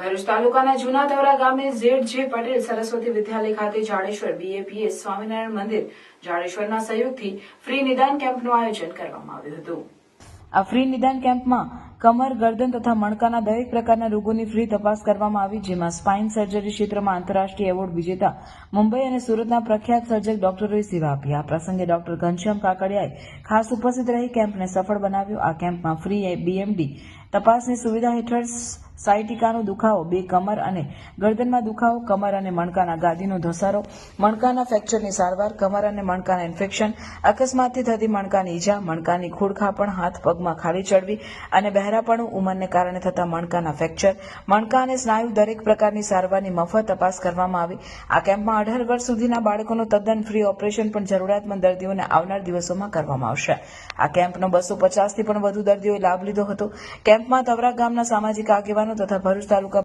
ભરૂચ તાલુકાના જૂના તવરા ગામે ZJ પટેલ સરસ્વતી વિદ્યાલય ખાતે જાડેશ્વર BAPS સ્વામિનારાયણ મંદિર જાડેશ્વરના સહયોગથી ફ્રી નિદાન કેમ્પનું આયોજન કરવામાં આવ્યું હતું। આ ફ્રી નિદાન કેમ્પમાં કમર, ગરદન તથા મણકાના દરેક પ્રકારના રોગોની ફ્રી તપાસ કરવામાં આવી, જેમાં સ્પાઇન સર્જરી ક્ષેત્રમાં આંતરરાષ્ટ્રીય એવોર્ડ વિજેતા મુંબઈ અને સુરતના પ્રખ્યાત સર્જક ડોક્ટરોએ સેવા આપી। આ પ્રસંગે ડોક્ટર ઘનશ્યામ કાકડિયાએ ખાસ ઉપસ્થિત રહી કેમ્પને સફળ બનાવ્યો। આ કેમ્પમાં ફ્રી BMD તપાસની સુવિધા હેઠળ સાયટિકાનો દુખાવો, 2 કમર અને ગરદનમાં દુખાવો, કમર અને મણકાના ગાદીનો ધસારો, મણકાના ફ્રેક્ચરની સારવાર, કમર અને મણકાના ઇન્ફેક્શન, અકસ્માતથી થતી મણકાની ઈજા, મણકાની ખોડખાપણ, હાથ પગમાં ખાલી ચડવી અને બહેરાપણું, ઉંમરને કારણે થતા મણકાના ફ્રેક્ચર, મણકા અને સ્નાયુ દરેક પ્રકારની સારવારની મફત તપાસ કરવામાં આવી। આ કેમ્પમાં 18 વર્ષ સુધીના બાળકોનું તદ્દન ફ્રી ઓપરેશન પણ જરૂરિયાતમંદ દર્દીઓને આવનાર દિવસોમાં કરવામાં આવશે। આ કેમ્પનો 250 થી પણ વધુ દર્દીઓએ લાભ લીધો હતો। કેમ્પમાં તવરા ગામના સામાજિક આગેવાનો તથા ભરૂચ તાલુકા